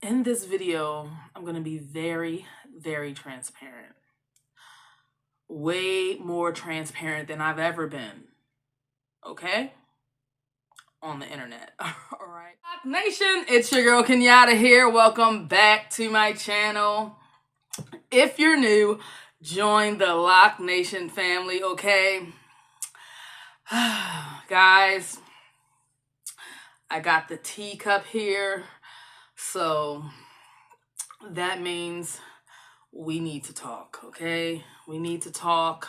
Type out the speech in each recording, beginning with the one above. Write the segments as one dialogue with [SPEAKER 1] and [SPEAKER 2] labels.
[SPEAKER 1] In this video, I'm going to be very, very transparent. Way more transparent than I've ever been. Okay? On the internet. All right. Loc Nation, it's your girl Kenyatta here. Welcome back to my channel. If you're new, join the Loc Nation family, okay? Guys, I got the teacup here. So that means we need to talk, okay? We need to talk.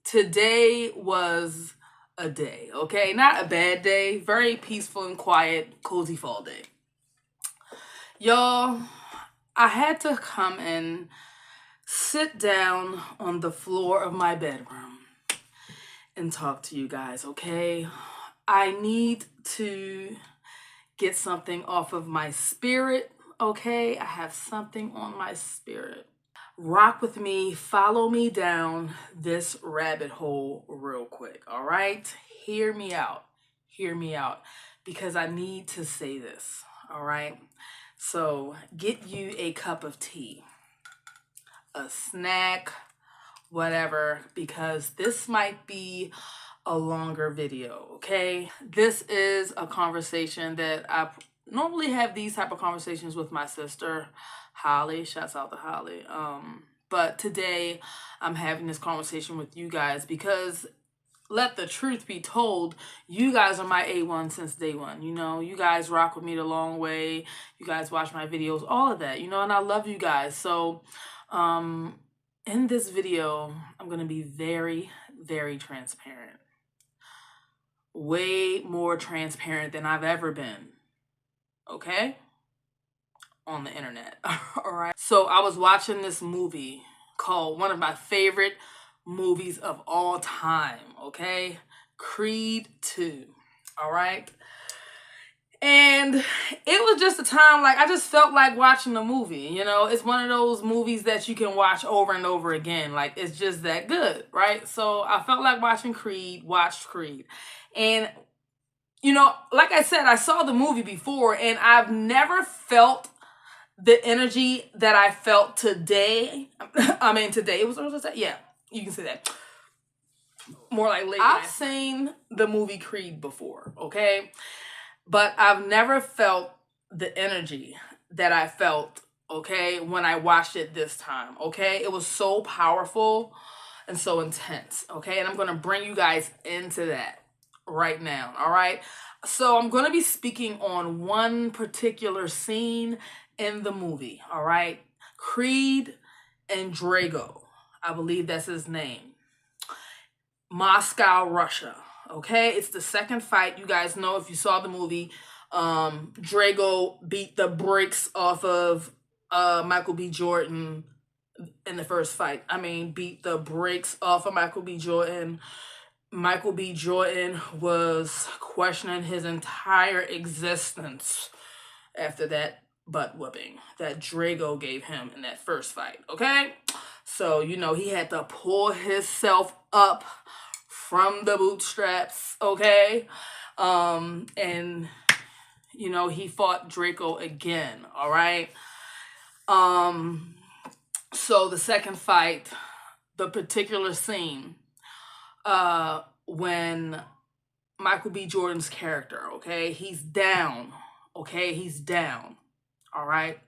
[SPEAKER 1] Today was a day, okay? Not a bad day. Very peaceful and quiet, cozy fall day. Y'all, I had to come and sit down on the floor of my bedroom and talk to you guys, okay? I need to get something off of my spirit, okay? I have something on my spirit. Rock with me, follow me down this rabbit hole real quick, all right? Hear me out, because I need to say this, all right? So get you a cup of tea, a snack, whatever, because this might be a longer video, okay? This is a conversation that I normally have these type of conversations with my sister, Holly. Shouts out to Holly. But today I'm having this conversation with you guys because let the truth be told, you guys are my A1 since day one. You know, you guys rock with me the long way. You guys watch my videos, all of that, you know, and I love you guys. So, in this video, I'm going to be very, very transparent. Way more transparent than I've ever been. Okay? On the internet. All right. So I was watching this movie called one of my favorite movies of all time. Okay? Creed 2. All right? And it was just a time, like, I just felt like watching the movie, you know? It's one of those movies that you can watch over and over again. Like, it's just that good, right? So I felt like watching Creed, watched Creed. And, you know, like I said, I saw the movie before, and I've never felt the energy that I felt today. I mean, today, it was that? Yeah, you can say that. More like late. I've seen the movie Creed before, okay? But I've never felt the energy that I felt, okay, when I watched it this time, okay? It was so powerful and so intense, okay? And I'm going to bring you guys into that right now, all right? So I'm going to be speaking on one particular scene in the movie, all right? Creed and Drago, I believe that's his name. Moscow, Russia. Okay, it's the second fight. You guys know, if you saw the movie, Drago beat the brakes off of Michael B. Jordan in the first fight. I mean, beat the brakes off of Michael B. Jordan. Michael B. Jordan was questioning his entire existence after that butt whooping that Drago gave him in that first fight. Okay, so you know he had to pull himself up from the bootstraps, okay? And, you know, he fought Draco again, all right? So the second fight, the particular scene, when Michael B. Jordan's character, okay? He's down, okay? He's down, all right?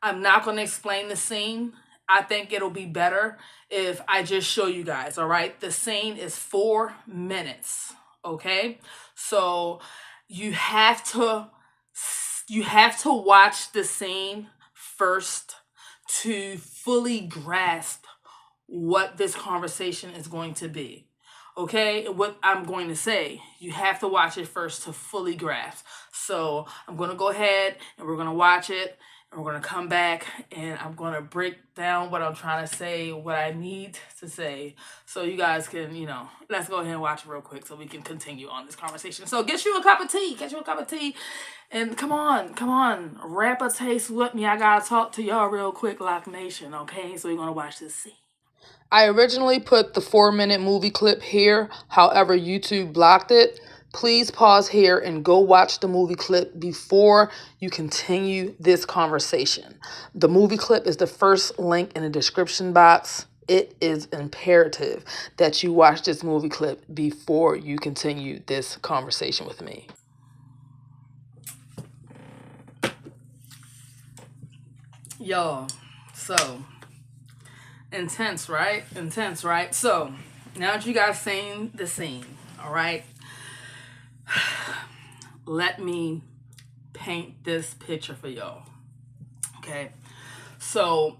[SPEAKER 1] I'm not going to explain the scene. I think it'll be better if I just show you guys, all right? The scene is 4 minutes, okay? So you have to watch the scene first to fully grasp what this conversation is going to be, okay? What I'm going to say. You have to watch it first to fully grasp. So I'm going to go ahead and we're going to watch it. And we're going to come back and I'm going to break down what I'm trying to say, what I need to say. So you guys can, you know, let's go ahead and watch it real quick so we can continue on this conversation. So get you a cup of tea. And come on. Wrap a taste with me. I got to talk to y'all real quick, Loc Nation, okay? So we're going to watch this scene. I originally put the 4-minute movie clip here. However, YouTube blocked it. please pause here and go watch the movie clip before you continue this conversation. The movie clip is the first link in the description box. It is imperative that you watch this movie clip before you continue this conversation with me. Y'all, so intense, right? Intense, right? So now that you guys seen the scene, all right, let me paint this picture for y'all. Okay, so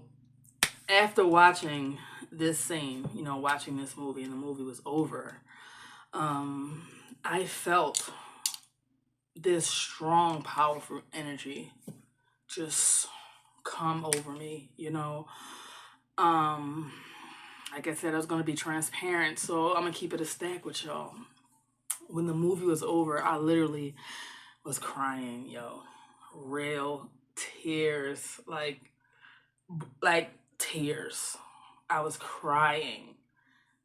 [SPEAKER 1] after watching this scene, watching this movie, and the movie was over, I felt this strong, powerful energy just come over me, Like I said, I was going to be transparent, so I'm going to keep it a stack with y'all. When the movie was over, I literally was crying, real tears, like tears. I was crying.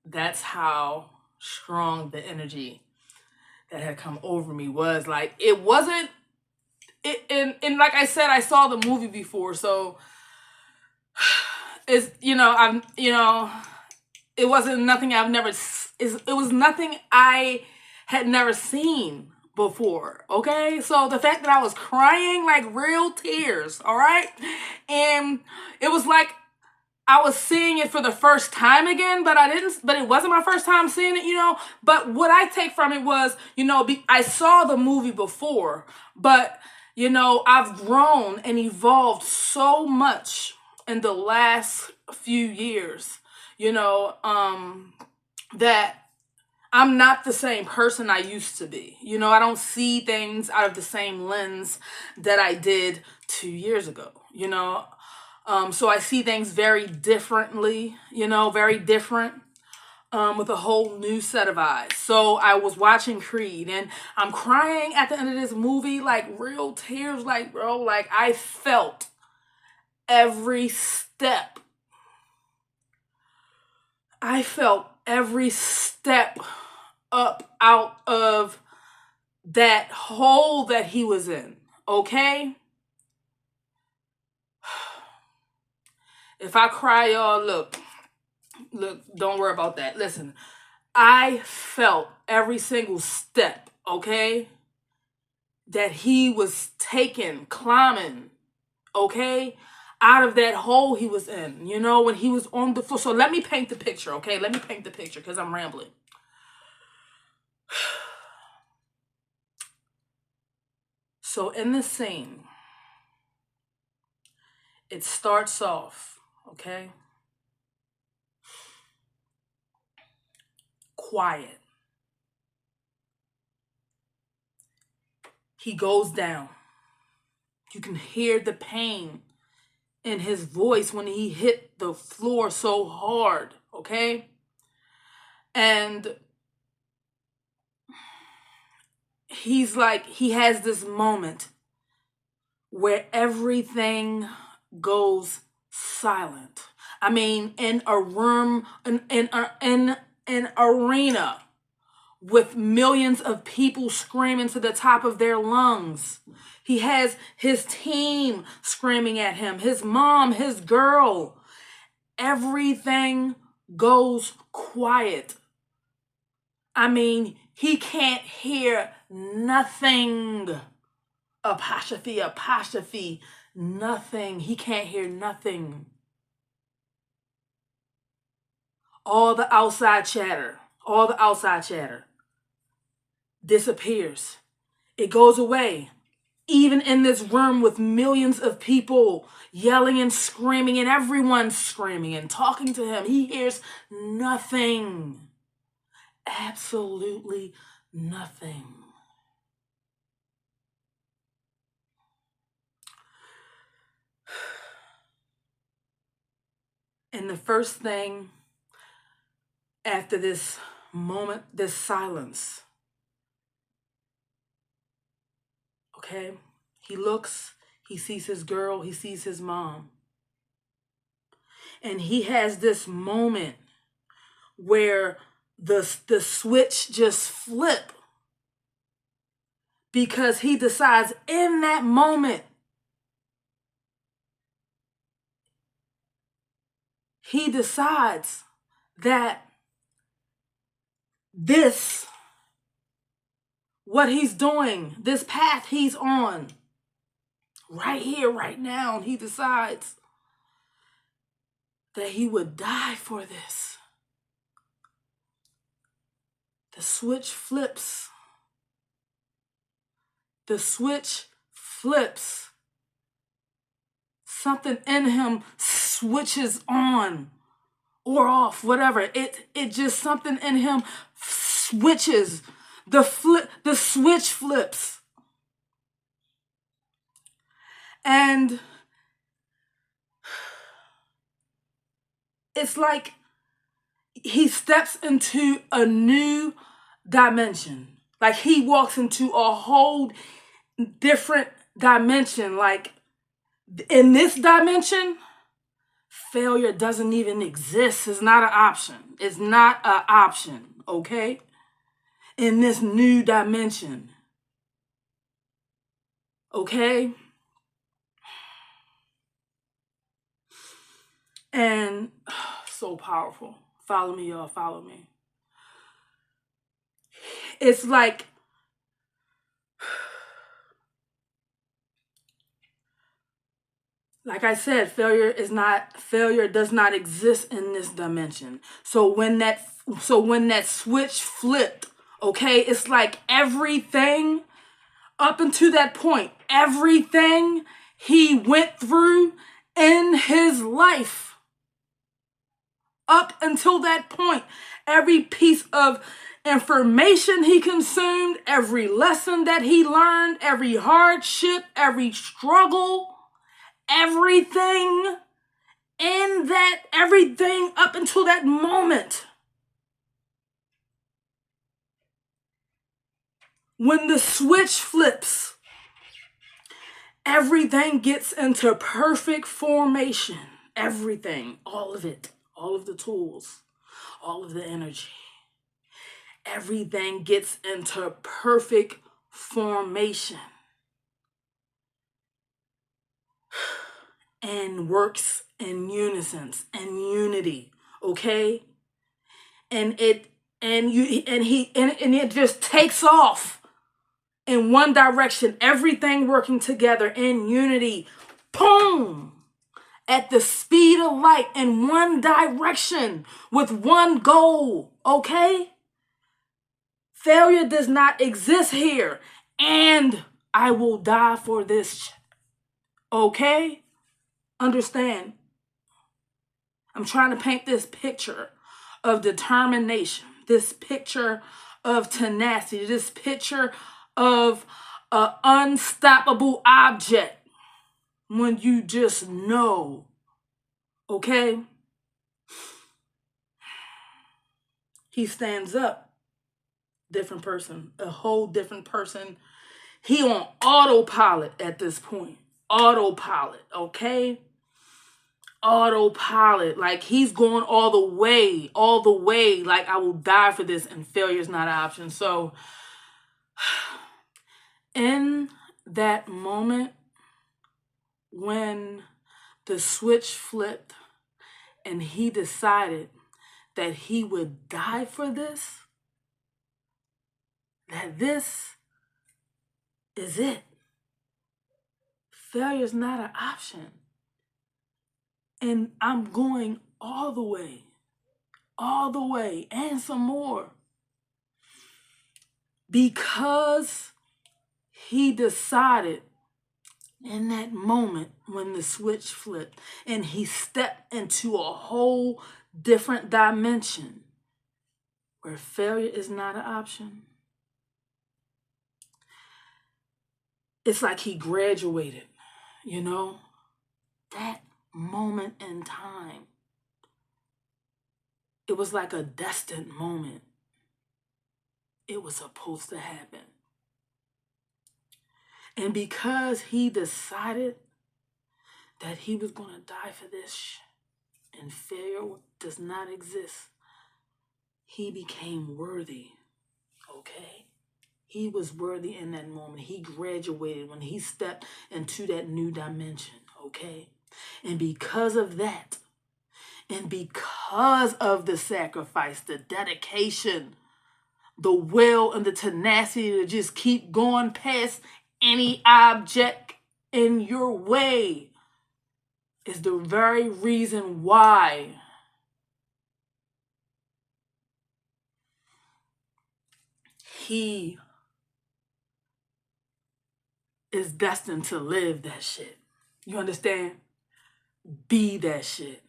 [SPEAKER 1] That's how strong the energy that had come over me was. Like, it wasn't, and like I said, I saw the movie before, so it's, it wasn't nothing it was nothing I had never seen before, okay? So the fact that I was crying, like real tears, all right? And it was like I was seeing it for the first time again, but it wasn't my first time seeing it, But what I take from it was, I saw the movie before, but, I've grown and evolved so much in the last few years, that I'm not the same person I used to be. I don't see things out of the same lens that I did 2 years ago, So I see things very differently, very different, with a whole new set of eyes. So I was watching Creed and I'm crying at the end of this movie, like real tears, like, bro, like I felt every step. I felt every step up out of that hole that he was in, okay? If I cry, y'all, look, don't worry about that. Listen, I felt every single step, okay, that he was taking, climbing, okay, out of that hole he was in, when he was on the floor. So let me paint the picture, okay? Let me paint the picture because I'm rambling. So in this scene, it starts off, okay, quiet. He goes down. You can hear the pain in his voice when he hit the floor so hard, okay? And he has this moment where everything goes silent. I mean, in a room, in an arena with millions of people screaming to the top of their lungs. He has his team screaming at him, his mom, his girl. Everything goes quiet. I mean, he can't hear nothing. Apostrophe, nothing. He can't hear nothing. All the outside chatter disappears. It goes away. Even in this room with millions of people yelling and screaming and everyone screaming and talking to him, he hears nothing. Absolutely nothing. And the first thing after this moment, this silence, okay, he looks, he sees his girl, he sees his mom. And he has this moment where the switch just flipped. because he decides in that moment, he decides that what he's doing, this path he's on, right here, right now, he decides that he would die for this. The switch flips. The switch flips. Something in him switches on or off, whatever. It just something in him switches. The switch flips. And it's like he steps into a new dimension. Like he walks into a whole different dimension. Like in this dimension, failure doesn't even exist. It's not an option. It's not an option, okay? In this new dimension, okay? And so powerful. Follow me, y'all. Follow me. It's like I said, failure does not exist in this dimension. So when that switch flipped, okay, it's like everything up until that point, everything he went through in his life, up until that point, every piece of information he consumed, every lesson that he learned, every hardship, every struggle, everything up until that moment, when the switch flips, everything gets into perfect formation. Everything, all of it, all of the tools, all of the energy, everything gets into perfect formation and works in unison and unity, okay? And it just takes off in one direction, everything working together in unity. Boom! At the speed of light in one direction with one goal, okay? Failure does not exist here. And I will die for this, okay? Understand? I'm trying to paint this picture of determination, this picture of tenacity, this picture of an unstoppable object when you just know, okay? He stands up, different person, a whole different person. He on autopilot at this point. Autopilot, okay? Autopilot, like he's going all the way, like I will die for this, and failure is not an option. So in that moment when the switch flipped and he decided that he would die for this, that this is it. Failure is not an option. And I'm going all the way, and some more. Because he decided in that moment when the switch flipped and he stepped into a whole different dimension where failure is not an option. It's like he graduated, you know, that moment in time. It was like a destined moment. It was supposed to happen. And because he decided that he was going to die for this and failure does not exist, he became worthy, okay? He was worthy in that moment. He graduated when he stepped into that new dimension, okay? And because of that, and because of the sacrifice, the dedication, the will, and the tenacity to just keep going past any object in your way is the very reason why he is destined to live that shit. You understand? Be that shit.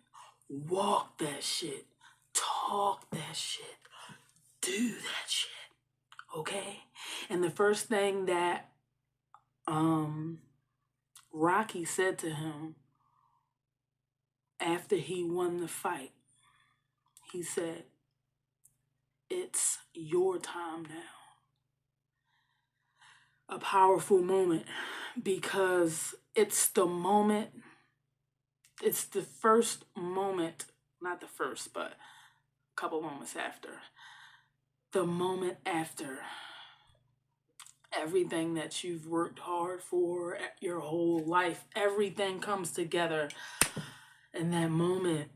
[SPEAKER 1] Walk that shit. Talk that shit. Do that shit. Okay? And the first thing that Rocky said to him after he won the fight, he said, "It's your time now." A powerful moment, because it's the moment, it's the first moment, not the first, but a couple moments after, the moment after everything that you've worked hard for your whole life, everything comes together in that moment.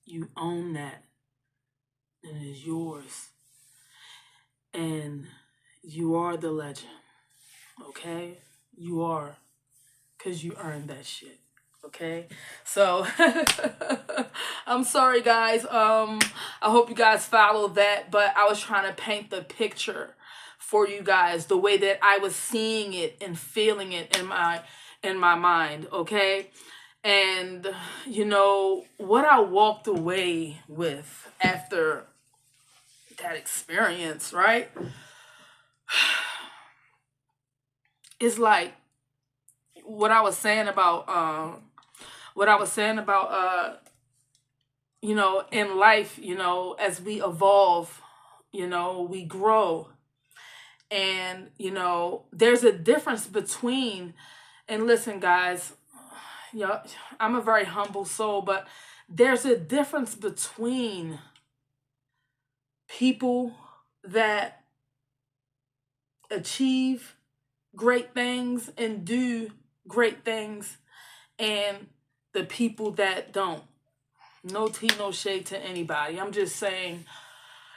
[SPEAKER 1] You own that, and it is yours. And you are the legend, okay? You are, because you earned that shit, okay? So, I'm sorry, guys. I hope you guys follow that, but I was trying to paint the picture for you guys, the way that I was seeing it and feeling it in my mind, okay? And, you know, what I walked away with after that experience, right? It's like what I was saying about you know, in life, you know, as we evolve, you know, we grow. And, you know, there's a difference between, and listen, guys, you know, I'm a very humble soul, but there's a difference between people that achieve great things and do great things and the people that don't. No tea, no shade to anybody. I'm just saying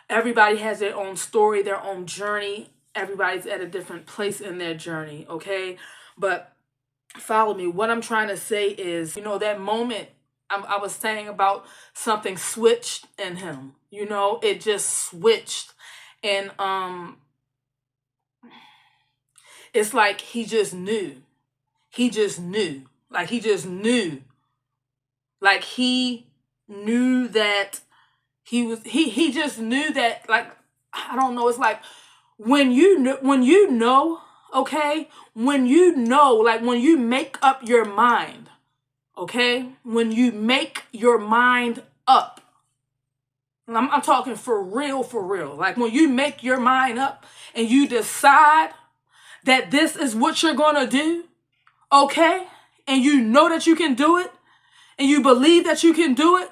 [SPEAKER 1] everybody has their own story, their own journey. Everybody's at a different place in their journey, okay? But follow me. What I'm trying to say is, you know, that moment I was saying about something switched in him. You know, it just switched. And it's like he just knew. He just knew. Like he just knew. Like he knew that he just knew that, like, I don't know, it's like when you know, okay? When you know, like when you make up your mind, okay? When you make your mind up. I'm talking for real, for real. Like when you make your mind up and you decide that this is what you're going to do, okay? And you know that you can do it, and you believe that you can do it,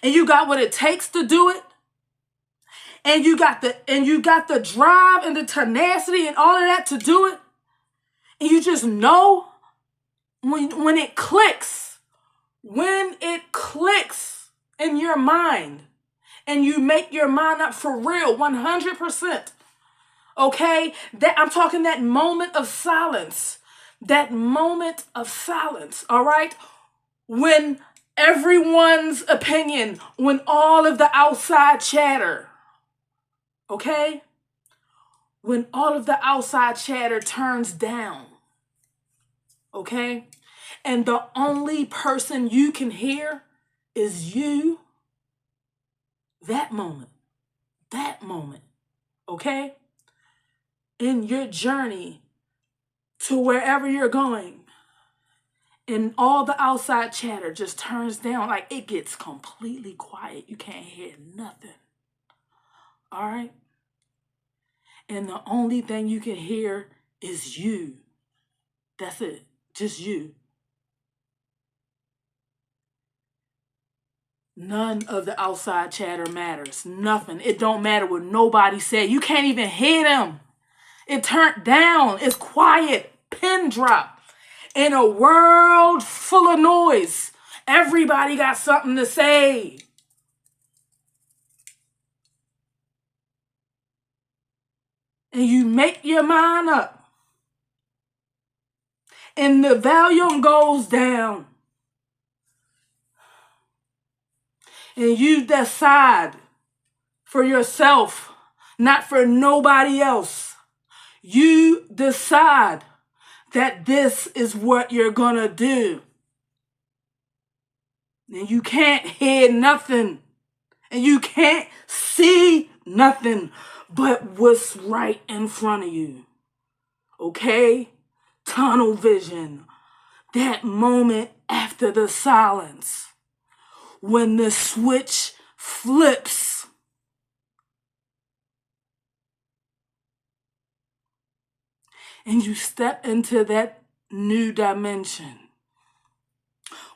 [SPEAKER 1] and you got what it takes to do it, and you got the drive and the tenacity and all of that to do it, and you just know when it clicks in your mind, and you make your mind up for real, 100%. Okay, that I'm talking that moment of silence. That moment of silence, all right? When everyone's opinion, when all of the outside chatter, okay? When all of the outside chatter turns down, okay? And the only person you can hear is you. That moment, okay? In your journey to wherever you're going, and all the outside chatter just turns down, like it gets completely quiet. You can't hear nothing. All right? And the only thing you can hear is you. That's it. Just you. None of the outside chatter matters. Nothing. It don't matter what nobody said. You can't even hear them. It turned down. It's quiet. Pin drop. In a world full of noise, everybody got something to say. And you make your mind up. And the volume goes down. And you decide for yourself, not for nobody else. You decide that this is what you're gonna do. And you can't hear nothing. And you can't see nothing but what's right in front of you. Okay? Tunnel vision. That moment after the silence. When the switch flips. And you step into that new dimension.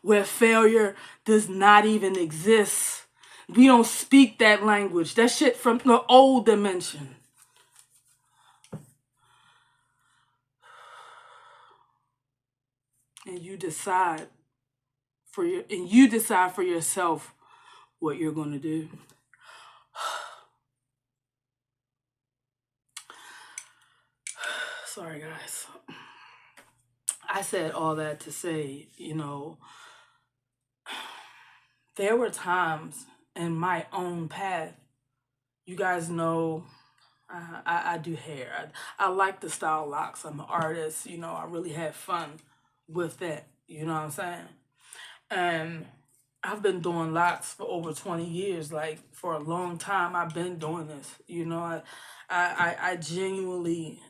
[SPEAKER 1] Where failure does not even exist. We don't speak that language. That shit from the old dimension. And you decide for yourself what you're going to do. Sorry, guys. I said all that to say, there were times in my own path. You guys know I do hair. I like the style locks. I'm an artist. I really have fun with that. You know what I'm saying? And I've been doing locks for over 20 years. Like, for a long time, I've been doing this. I genuinely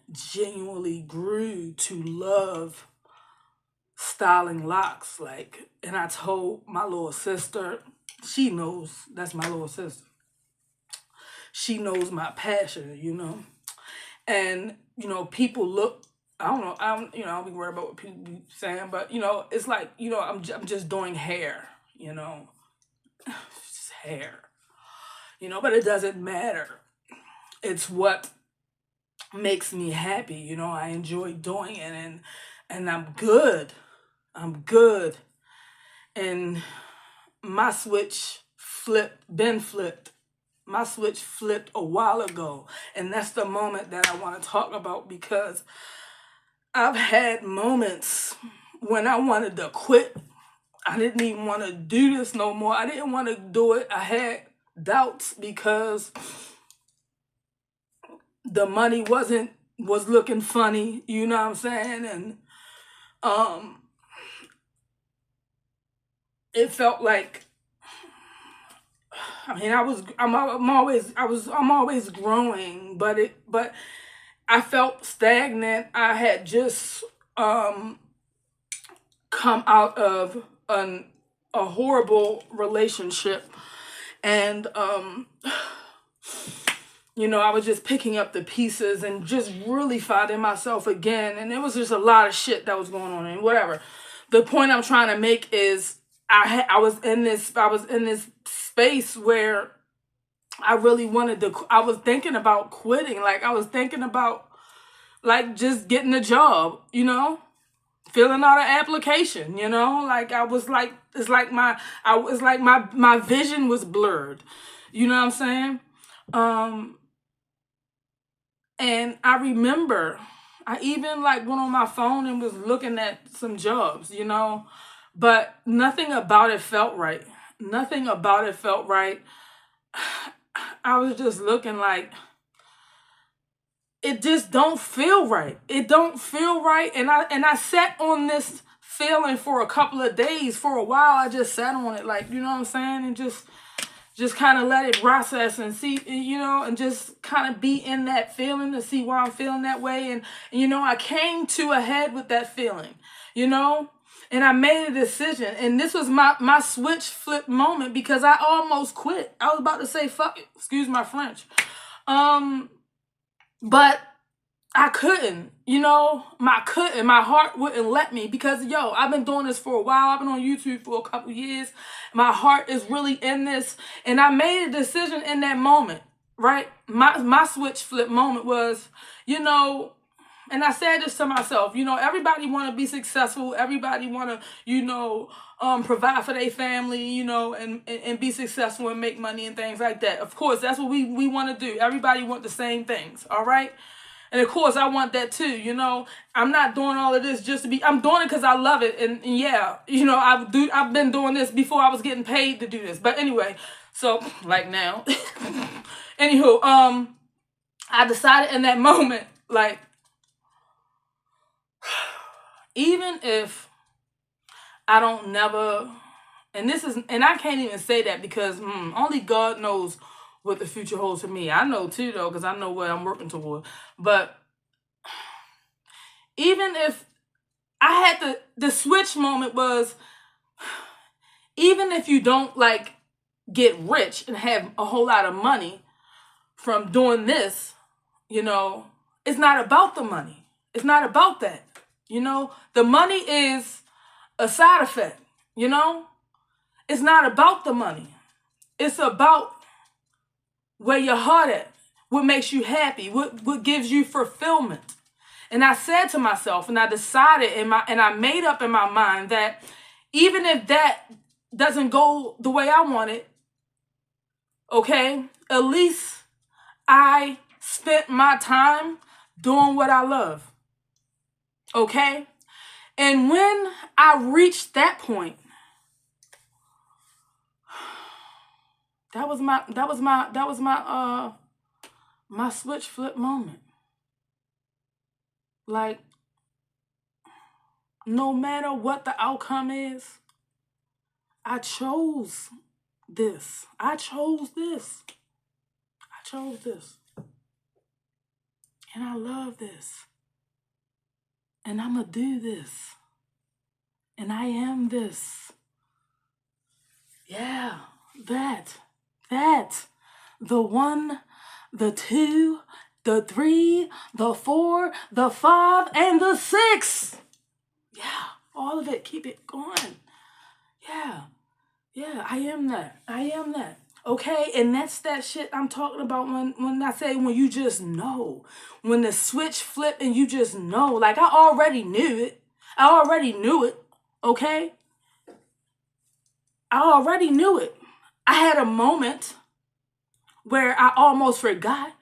[SPEAKER 1] grew to love styling locks. Like, and I told my little sister, she knows that's my little sister. She knows my passion, and, people look, I don't know, I don't be worried about what people be saying, but, it's like, I'm just doing hair, just hair, but it doesn't matter. It's what makes me happy, I enjoy doing it, and I'm good. And my switch flipped. My switch flipped a while ago. And that's the moment that I want to talk about, because I've had moments when I wanted to quit. I didn't even want to do this no more. I didn't want to do it. I had doubts because the money was looking funny, you know what I'm saying? And it felt like, I'm always growing, but I felt stagnant. I had just come out of a horrible relationship, and I was just picking up the pieces and just really finding myself again, and it was just a lot of shit that was going on, and whatever. The point I'm trying to make is I was in this space where I really wanted to. I was thinking about quitting. Like, I was thinking about, like, just getting a job, filling out an application, like, I was like, my vision was blurred, you know what I'm saying? And I remember I even, like, went on my phone and was looking at some jobs, but nothing about it felt right. Nothing about it felt right. I was just looking like, it just don't feel right. It don't feel right. And I sat on this feeling for a couple of days. For a while, I just sat on it, like, you know what I'm saying? And just kind of let it process and see, and just kind of be in that feeling to see why I'm feeling that way. And I came to a head with that feeling, and I made a decision. And this was my switch flip moment, because I almost quit. I was about to say, fuck it. Excuse my French. But I couldn't, my heart wouldn't let me because, I've been doing this for a while. I've been on YouTube for a couple years. My heart is really in this. And I made a decision in that moment, right? My switch flip moment was, and I said this to myself, everybody want to be successful. Everybody want to, provide for their family, and be successful and make money and things like that. Of course, that's what we want to do. Everybody want the same things, all right? And of course, I want that too, I'm not doing all of this just to be, I'm doing it because I love it. And yeah, I've been doing this before I was getting paid to do this. But anyway, so like now, anywho, I decided in that moment, like, even if I don't never, and I can't even say that because only God knows what the future holds for me. I know too, though, because I know what I'm working toward. But even if I had the switch moment was, even if you don't like get rich and have a whole lot of money from doing this, it's not about the money. It's not about that. The money is a side effect, It's not about the money. It's about where your heart at, what makes you happy, what gives you fulfillment. And I said to myself, and I decided and I made up in my mind that even if that doesn't go the way I want it, okay, at least I spent my time doing what I love. Okay? And when I reached that point, that was my switch flip moment. Like, no matter what the outcome is, I chose this. I chose this. And I love this. And I'm going to do this. And I am this. Yeah, that. The 1, the 2, the 3, the 4, the 5, and the 6. Yeah, all of it. Keep it going. Yeah, I am that. Okay, and that's that shit I'm talking about when I say when you just know. When the switch flip and you just know. Like, I already knew it. Okay? I already knew it. I had a moment where I almost forgot.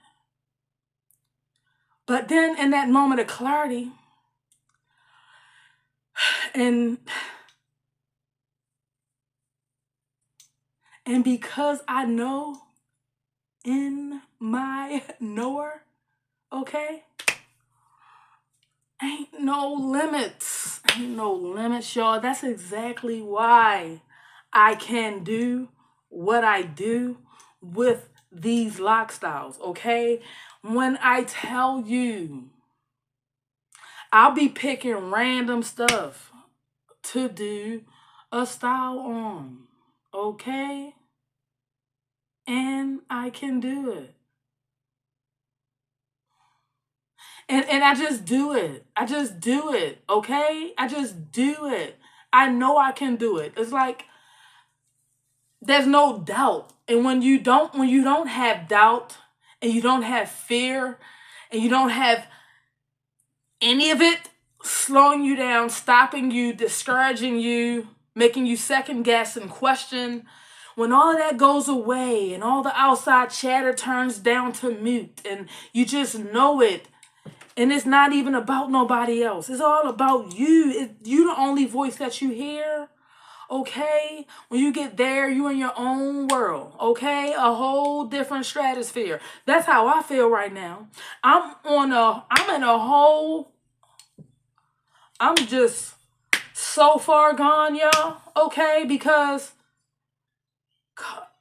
[SPEAKER 1] But then in that moment of clarity, and because I know in my knower, okay, ain't no limits, y'all. That's exactly why I can do what I do with these lock styles, okay? When I tell you, I'll be picking random stuff to do a style on, okay? And I can do it. And I just do it. Okay? I just do it. I know I can do it. It's like there's no doubt. And when you don't have doubt and you don't have fear and you don't have any of it slowing you down, stopping you, discouraging you, making you second guess and question, when all of that goes away and all the outside chatter turns down to mute and you just know it, and it's not even about nobody else. It's all about you. You the only voice that you hear. Okay? When you get there, you in your own world. Okay? A whole different stratosphere. That's how I feel right now. I'm just so far gone, y'all. Okay? Because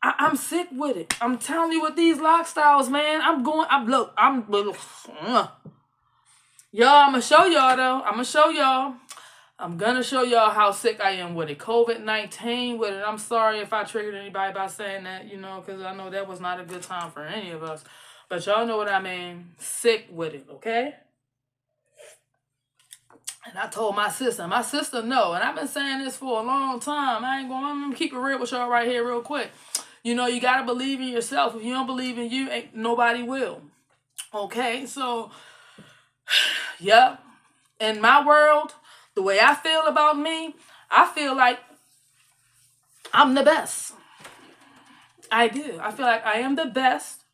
[SPEAKER 1] I'm sick with it. I'm telling you, with these lock styles, man, y'all, I'm gonna show y'all though. I'm gonna show y'all how sick I am with it. COVID-19 with it. I'm sorry if I triggered anybody by saying that, because I know that was not a good time for any of us. But y'all know what I mean. Sick with it, okay? And I told my sister no. And I've been saying this for a long time. I'm gonna keep it real with y'all right here real quick. You know, you gotta believe in yourself. If you don't believe in you, ain't nobody will. Okay, so yep. In my world, the way I feel about me, I feel like I'm the best. I do. I feel like I am the best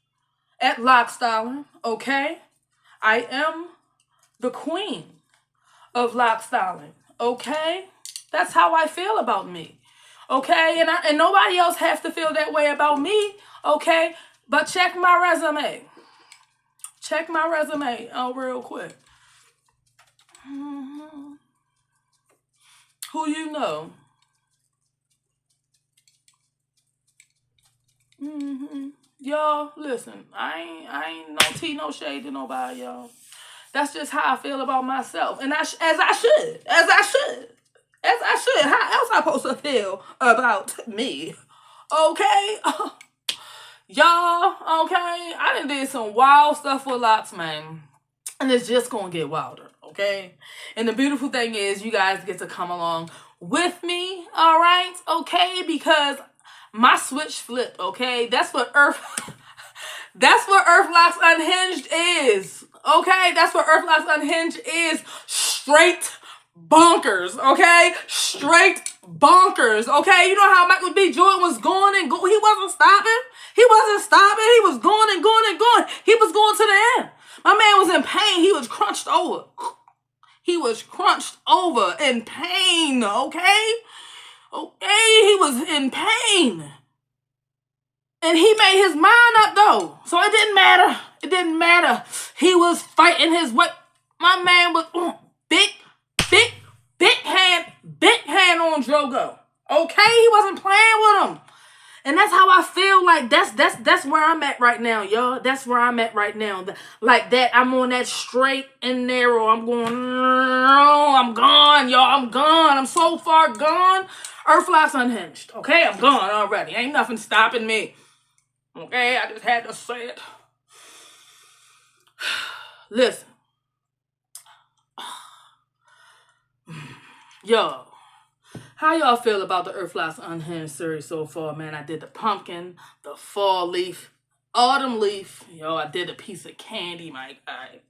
[SPEAKER 1] at lock styling. Okay, I am the queen of lock styling. Okay, that's how I feel about me. Okay, and nobody else has to feel that way about me. Okay, but check my resume. Check my resume out real quick. Who you know? Y'all, listen. I ain't no tea, no shade to nobody, y'all. That's just how I feel about myself, and as I should. How else I supposed to feel about me? Okay, y'all. Okay, I done did some wild stuff with locks, man, and it's just gonna get wilder. Okay, and the beautiful thing is, you guys get to come along with me. All right, okay, because my switch flipped. Okay, that's what Earth. That's what Earth Locks Unhinged is. Okay, that's what Earth Locks Unhinged is. Straight bonkers. Okay, straight bonkers. Okay, you know how Michael B. Jordan was going and going. He wasn't stopping. He wasn't stopping. He was going and going and going. He was going to the end. My man was in pain. He was crunched over. He was crunched over in pain. Okay, okay, he was in pain. And he made his mind up, though. So it didn't matter. It didn't matter. He was fighting his way. My man was big hand on Drogo. Okay? He wasn't playing with him. And that's how I feel like that's where I'm at right now, y'all. That's where I'm at right now. Like that, I'm on that straight and narrow. I'm going, I'm gone, y'all. I'm gone. I'm so far gone. Earth Locks Unhinged. Okay? I'm gone already. Ain't nothing stopping me. Okay, I just had to say it. Listen. Yo, how y'all feel about the Earth Locks Unhinged series so far, man? I did the pumpkin, the fall leaf, autumn leaf. Yo, I did a piece of candy, my guy.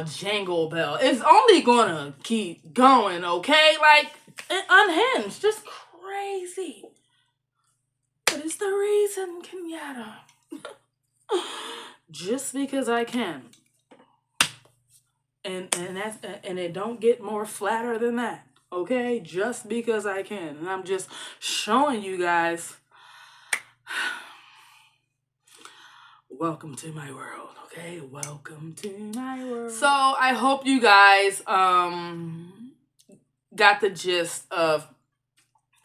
[SPEAKER 1] Jangle Bell. It's only gonna keep going, okay? Like, Unhinged, just crazy. But it's the reason, Kenyatta. Just because I can. And it don't get more flatter than that. Okay? Just because I can. And I'm just showing you guys. Welcome to my world. Okay? Welcome to my world. So I hope you guys got the gist of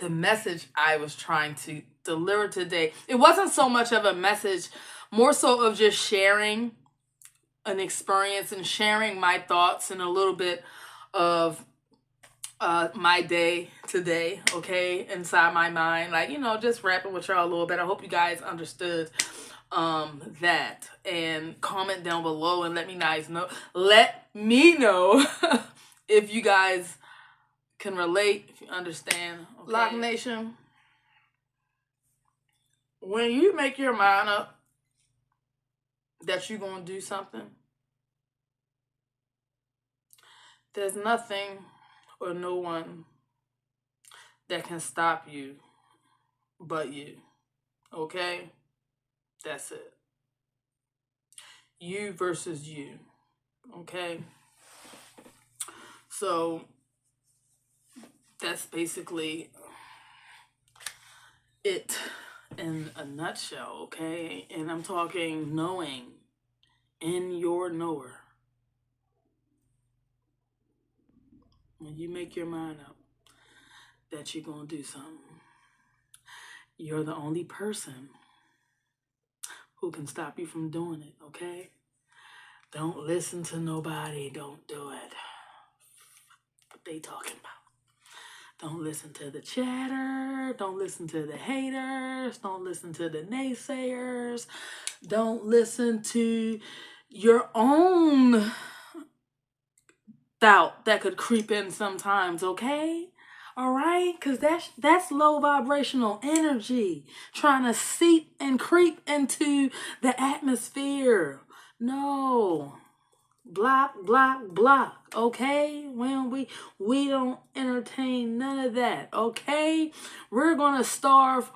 [SPEAKER 1] the message I was trying to deliver today. It wasn't so much of a message, more so of just sharing an experience and sharing my thoughts and a little bit of my day today, okay, inside my mind. Like, you know, just rapping with y'all a little bit. I hope you guys understood that. And comment down below and let me know if you guys can relate, if you understand. Okay? Loc Nation, when you make your mind up that you're going to do something, there's nothing or no one that can stop you but you. Okay? That's it. You versus you. Okay? So that's basically it in a nutshell, okay? And I'm talking knowing in your knower. When you make your mind up that you're going to do something, you're the only person who can stop you from doing it, okay? Don't listen to nobody. Don't do it. What they talking about? Don't listen to the chatter. Don't listen to the haters. Don't listen to the naysayers. Don't listen to your own doubt that could creep in sometimes, okay? All right? Because that's low vibrational energy trying to seep and creep into the atmosphere. No. Block, block, block. Okay? When we don't entertain none of that. Okay? We're gonna starve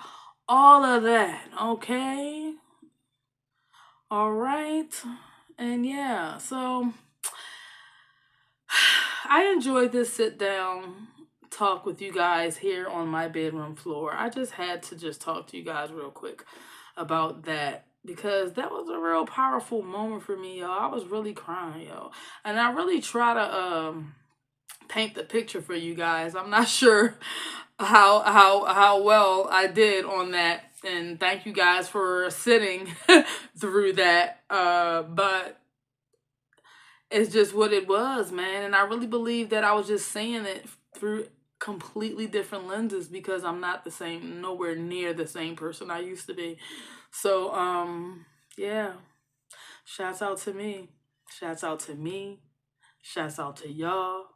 [SPEAKER 1] all of that. Okay? All right? And yeah, so I enjoyed this sit down talk with you guys here on my bedroom floor. I just had to just talk to you guys real quick about that because that was a real powerful moment for me, y'all. I was really crying, yo. And I really try to paint the picture for you guys. I'm not sure how well I did on that. And thank you guys for sitting through that. But it's just what it was, man. And I really believe that I was just saying it through completely different lenses because I'm not the same, nowhere near the same person I used to be. So, yeah. Shouts out to me. Shouts out to me. Shouts out to y'all.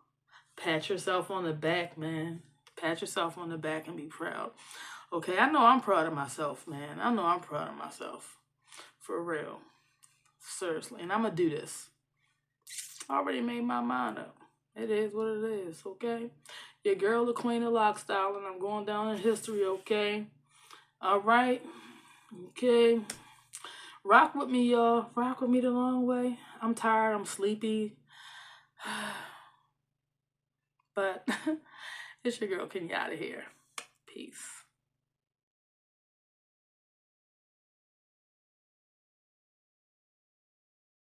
[SPEAKER 1] Pat yourself on the back, man. Pat yourself on the back and be proud. Okay, I know I'm proud of myself, man. I know I'm proud of myself. For real. Seriously. And I'm going to do this. I already made my mind up. It is what it is, okay? Your girl, the queen of lock style, and I'm going down in history, okay? All right? Okay. Rock with me, y'all. Rock with me the long way. I'm tired. I'm sleepy. But it's your girl, Kenny, out of here. Peace.